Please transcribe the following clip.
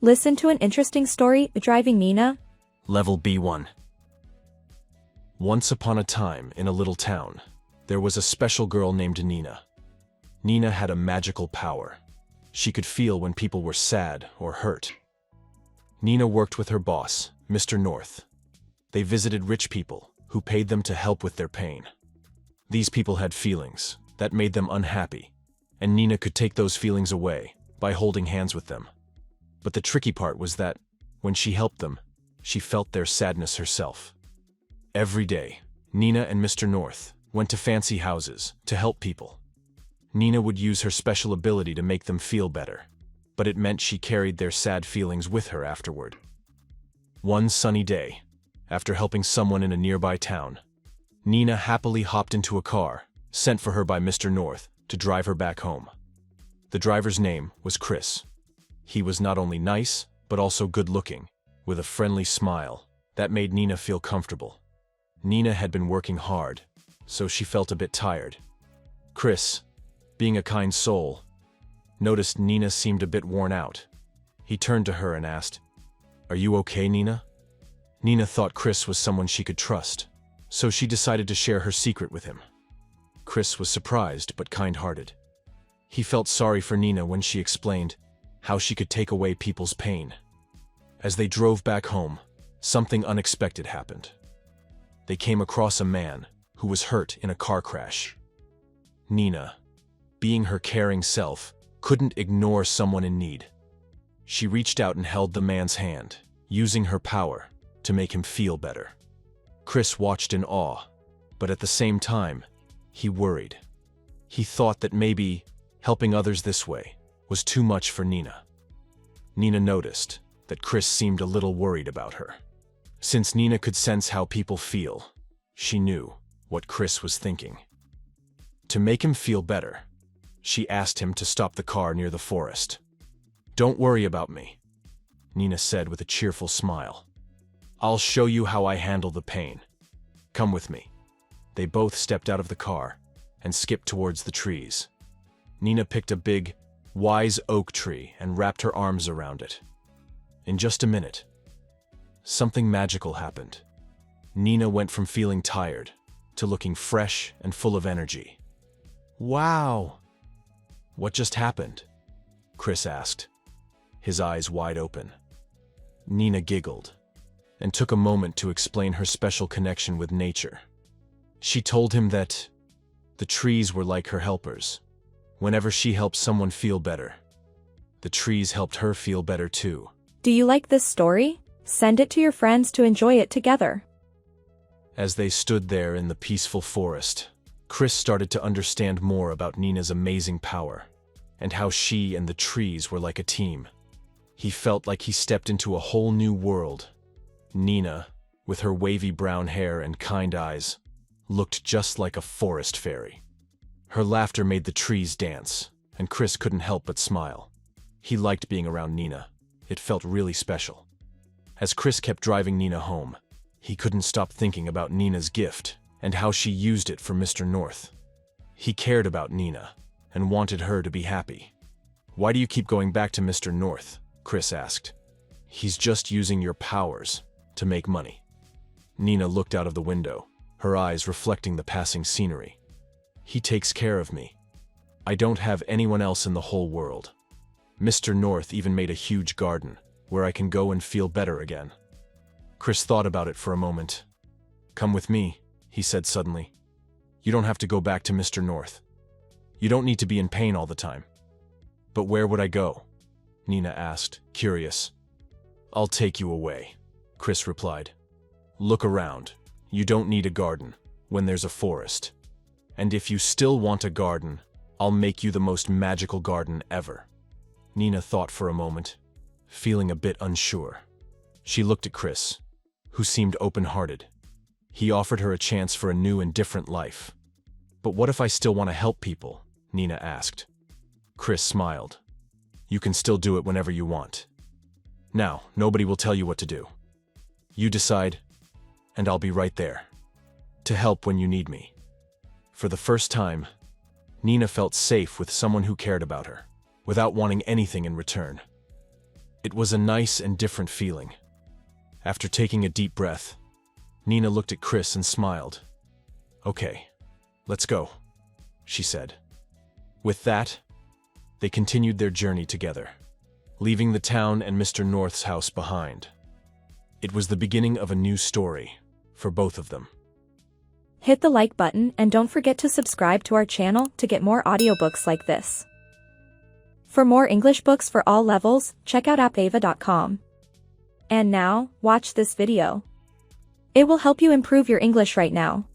Listen to an interesting story, Driving Nina. Level B1. Once upon a time, in a little town, there was a special girl named Nina. Nina had a magical power. She could feel when people were sad or hurt. Nina worked with her boss, Mr. North. They visited rich people who paid them to help with their pain. These people had feelings that made them unhappy, and Nina could take those feelings away by holding hands with them. But the tricky part was that, when she helped them, she felt their sadness herself. Every day, Nina and Mr. North went to fancy houses to help people. Nina would use her special ability to make them feel better, but it meant she carried their sad feelings with her afterward. One sunny day, after helping someone in a nearby town, Nina happily hopped into a car sent for her by Mr. North to drive her back home. The driver's name was Chris. He was not only nice, but also good-looking, with a friendly smile that made Nina feel comfortable. Nina had been working hard, so she felt a bit tired. Chris, being a kind soul, noticed Nina seemed a bit worn out. He turned to her and asked, "Are you okay, Nina?" Nina thought Chris was someone she could trust, so she decided to share her secret with him. Chris was surprised but kind-hearted. He felt sorry for Nina when she explained how she could take away people's pain. As they drove back home, something unexpected happened. They came across a man who was hurt in a car crash. Nina, being her caring self, couldn't ignore someone in need. She reached out and held the man's hand, using her power to make him feel better. Chris watched in awe, but at the same time, he worried. He thought that maybe helping others this way was too much for Nina. Nina noticed that Chris seemed a little worried about her. Since Nina could sense how people feel, she knew what Chris was thinking. To make him feel better, she asked him to stop the car near the forest. "Don't worry about me," Nina said with a cheerful smile. "I'll show you how I handle the pain. Come with me." They both stepped out of the car and skipped towards the trees. Nina picked a big, wise oak tree and wrapped her arms around it. In just a minute, something magical happened. Nina went from feeling tired to looking fresh and full of energy. "Wow! What just happened?" Chris asked, his eyes wide open. Nina giggled and took a moment to explain her special connection with nature. She told him that the trees were like her helpers. Whenever she helped someone feel better, the trees helped her feel better too. Do you like this story? Send it to your friends to enjoy it together. As they stood there in the peaceful forest, Chris started to understand more about Nina's amazing power and how she and the trees were like a team. He felt like he stepped into a whole new world. Nina, with her wavy brown hair and kind eyes, looked just like a forest fairy. Her laughter made the trees dance, and Chris couldn't help but smile. He liked being around Nina. It felt really special. As Chris kept driving Nina home, he couldn't stop thinking about Nina's gift and how she used it for Mr. North. He cared about Nina and wanted her to be happy. "Why do you keep going back to Mr. North?" Chris asked. "He's just using your powers to make money." Nina looked out of the window, her eyes reflecting the passing scenery. "He takes care of me. I don't have anyone else in the whole world. Mr. North even made a huge garden where I can go and feel better again." Chris thought about it for a moment. "Come with me," he said suddenly. "You don't have to go back to Mr. North. You don't need to be in pain all the time." "But where would I go?" Nina asked, curious. "I'll take you away," Chris replied. "Look around. You don't need a garden when there's a forest. And if you still want a garden, I'll make you the most magical garden ever." Nina thought for a moment, feeling a bit unsure. She looked at Chris, who seemed open-hearted. He offered her a chance for a new and different life. "But what if I still want to help people?" Nina asked. Chris smiled. "You can still do it whenever you want. Now, nobody will tell you what to do. You decide, and I'll be right there to help when you need me." For the first time, Nina felt safe with someone who cared about her, without wanting anything in return. It was a nice and different feeling. After taking a deep breath, Nina looked at Chris and smiled. "Okay, let's go," she said. With that, they continued their journey together, leaving the town and Mr. North's house behind. It was the beginning of a new story for both of them. Hit the like button and don't forget to subscribe to our channel to get more audiobooks like this. For more English books for all levels, check out appava.com. And now, watch this video. It will help you improve your English right now.